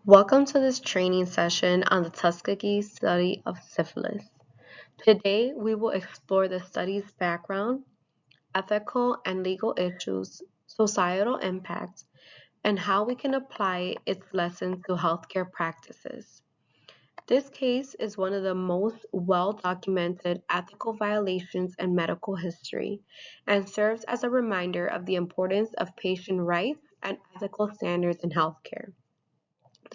Welcome to this training session on the Tuskegee study of syphilis. Today, we will explore the study's background, ethical and legal issues, societal impacts, and how we can apply its lessons to healthcare practices. This case is one of the most well-documented ethical violations in medical history and serves as a reminder of the importance of patient rights and ethical standards in healthcare.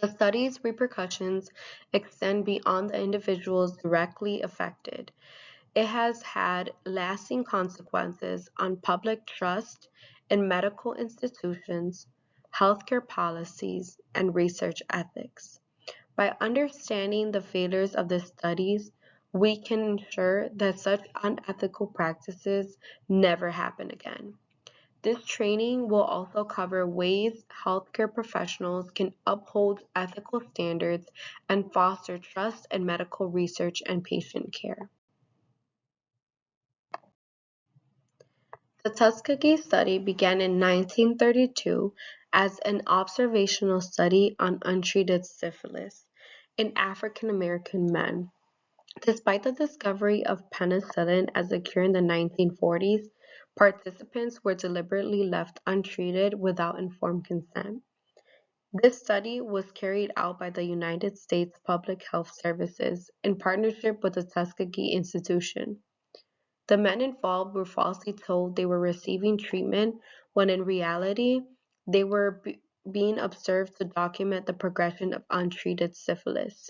The study's repercussions extend beyond the individuals directly affected. It has had lasting consequences on public trust in medical institutions, healthcare policies, and research ethics. By understanding the failures of the studies, we can ensure that such unethical practices never happen again. This training will also cover ways healthcare professionals can uphold ethical standards and foster trust in medical research and patient care. The Tuskegee study began in 1932 as an observational study on untreated syphilis in African American men. Despite the discovery of penicillin as a cure in the 1940s, participants were deliberately left untreated without informed consent. This study was carried out by the United States Public Health Services in partnership with the Tuskegee Institution. The men involved were falsely told they were receiving treatment when in reality they were being observed to document the progression of untreated syphilis.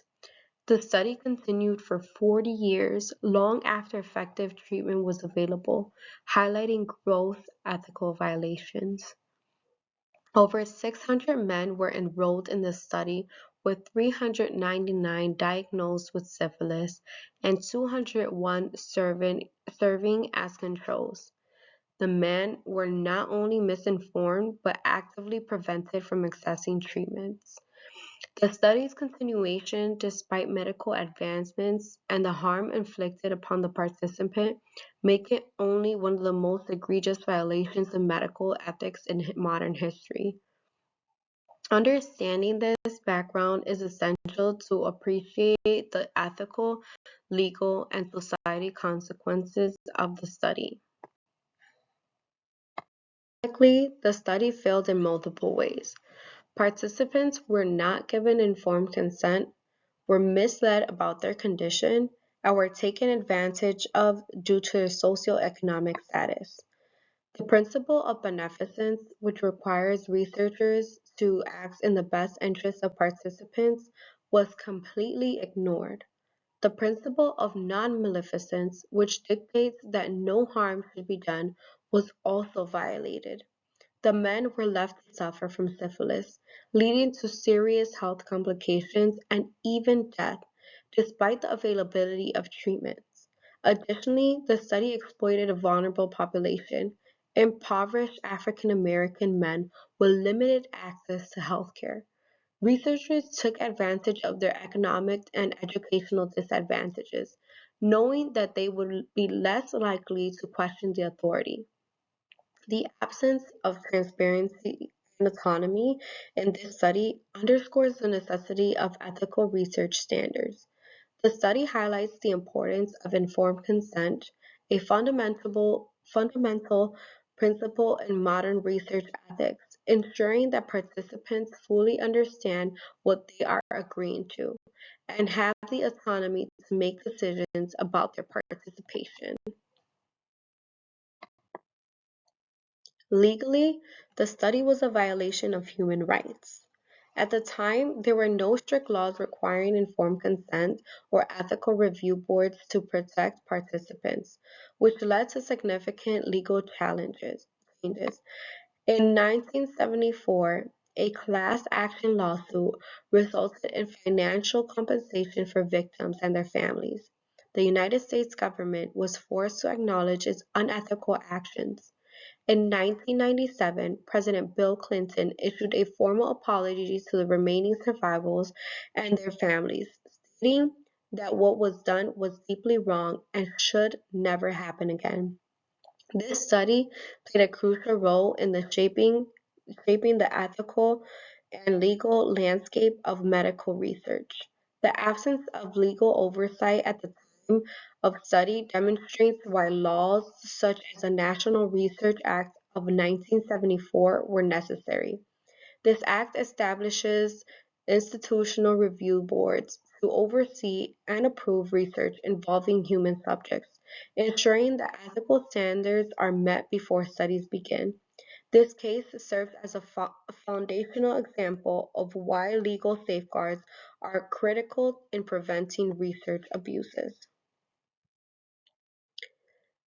The study continued for 40 years, long after effective treatment was available, highlighting gross ethical violations. Over 600 men were enrolled in the study, with 399 diagnosed with syphilis and 201 serving as controls. The men were not only misinformed but actively prevented from accessing treatments. The study's continuation, despite medical advancements and the harm inflicted upon the participant, make it only one of the most egregious violations of medical ethics in modern history. Understanding this background is essential to appreciate the ethical, legal, and society consequences of the study. Technically, the study failed in multiple ways. Participants were not given informed consent, were misled about their condition, and were taken advantage of due to their socioeconomic status. The principle of beneficence, which requires researchers to act in the best interest of participants, was completely ignored. The principle of non-maleficence, which dictates that no harm should be done, was also violated. The men were left to suffer from syphilis, leading to serious health complications and even death, despite the availability of treatments. Additionally, the study exploited a vulnerable population, impoverished African American men with limited access to health care. Researchers took advantage of their economic and educational disadvantages, knowing that they would be less likely to question the authority. The absence of transparency and autonomy in this study underscores the necessity of ethical research standards. The study highlights the importance of informed consent, a fundamental principle in modern research ethics, ensuring that participants fully understand what they are agreeing to and have the autonomy to make decisions about their participation. Legally, the study was a violation of human rights. At the time, there were no strict laws requiring informed consent or ethical review boards to protect participants, which led to significant legal changes. In 1974, a class action lawsuit resulted in financial compensation for victims and their families. The United States government was forced to acknowledge its unethical actions. In 1997, President Bill Clinton issued a formal apology to the remaining survivors and their families, stating that what was done was deeply wrong and should never happen again. This study played a crucial role in shaping the ethical and legal landscape of medical research. The absence of legal oversight at the time of study demonstrates why laws such as the National Research Act of 1974 were necessary. This act establishes institutional review boards to oversee and approve research involving human subjects, ensuring that ethical standards are met before studies begin. This case serves as a foundational example of why legal safeguards are critical in preventing research abuses.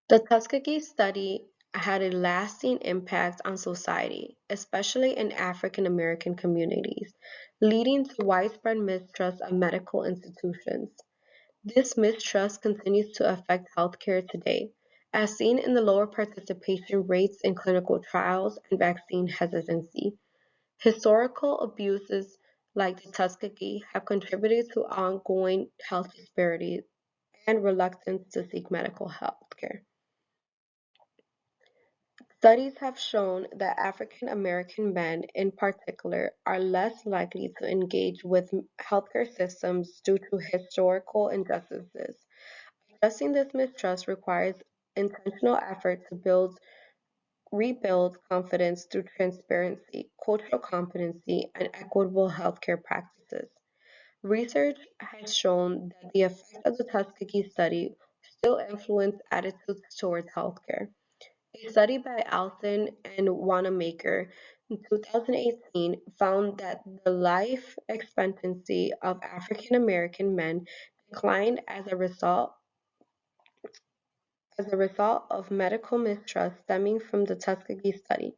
The Tuskegee study had a lasting impact on society, especially in African American communities, leading to widespread mistrust of medical institutions. This mistrust continues to affect healthcare today, as seen in the lower participation rates in clinical trials and vaccine hesitancy. Historical abuses like the Tuskegee have contributed to ongoing health disparities and reluctance to seek medical health care. Studies have shown that African American men, in particular, are less likely to engage with healthcare systems due to historical injustices. Addressing this mistrust requires intentional effort to rebuild confidence through transparency, cultural competency, and equitable healthcare practices. Research has shown that the effects of the Tuskegee study still influence attitudes towards healthcare. A study by Alton and Wanamaker in 2018 found that the life expectancy of African American men declined as a result of medical mistrust stemming from the Tuskegee study.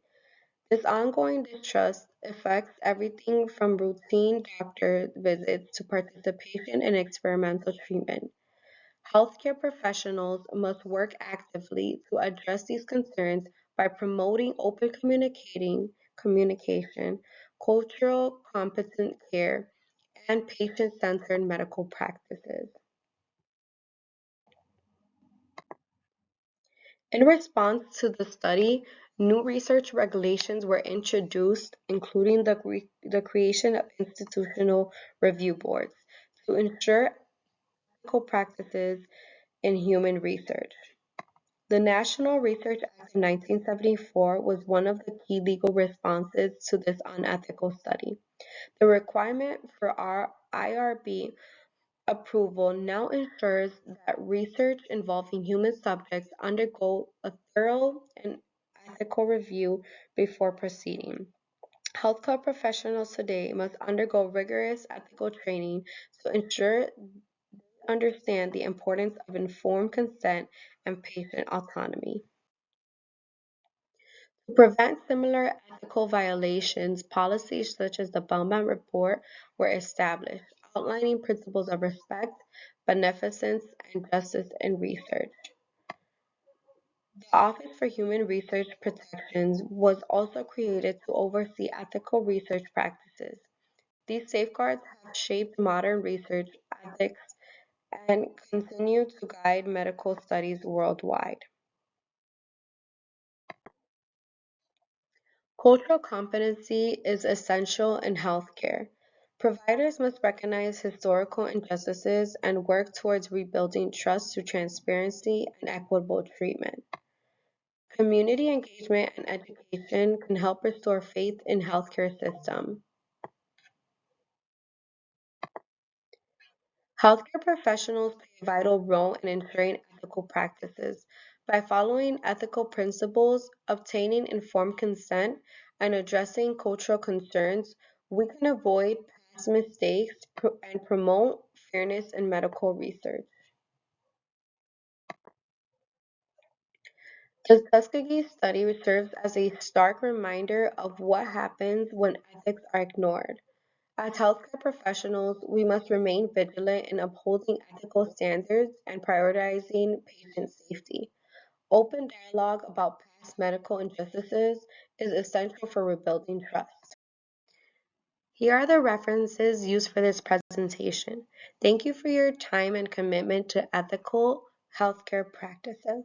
This ongoing distrust affects everything from routine doctor visits to participation in experimental treatment. Healthcare professionals must work actively to address these concerns by promoting open communication, cultural competent care, and patient-centered medical practices. In response to the study, new research regulations were introduced, including the creation of institutional review boards to ensure ethical practices in human research. The National Research Act of 1974 was one of the key legal responses to this unethical study. The requirement for our IRB approval now ensures that research involving human subjects undergo a thorough and ethical review before proceeding. Healthcare professionals today must undergo rigorous ethical training to ensure understand the importance of informed consent and patient autonomy. To prevent similar ethical violations, policies such as the Baumont Report were established, outlining principles of respect, beneficence, and justice in research. The Office for Human Research Protections was also created to oversee ethical research practices. These safeguards have shaped modern research ethics and continue to guide medical studies worldwide. Cultural competency is essential in healthcare. Providers must recognize historical injustices and work towards rebuilding trust through transparency and equitable treatment. Community engagement and education can help restore faith in healthcare system. Healthcare professionals play a vital role in ensuring ethical practices. By following ethical principles, obtaining informed consent, and addressing cultural concerns, we can avoid past mistakes and promote fairness in medical research. The Tuskegee study serves as a stark reminder of what happens when ethics are ignored. As healthcare professionals, we must remain vigilant in upholding ethical standards and prioritizing patient safety. Open dialogue about past medical injustices is essential for rebuilding trust. Here are the references used for this presentation. Thank you for your time and commitment to ethical healthcare practices.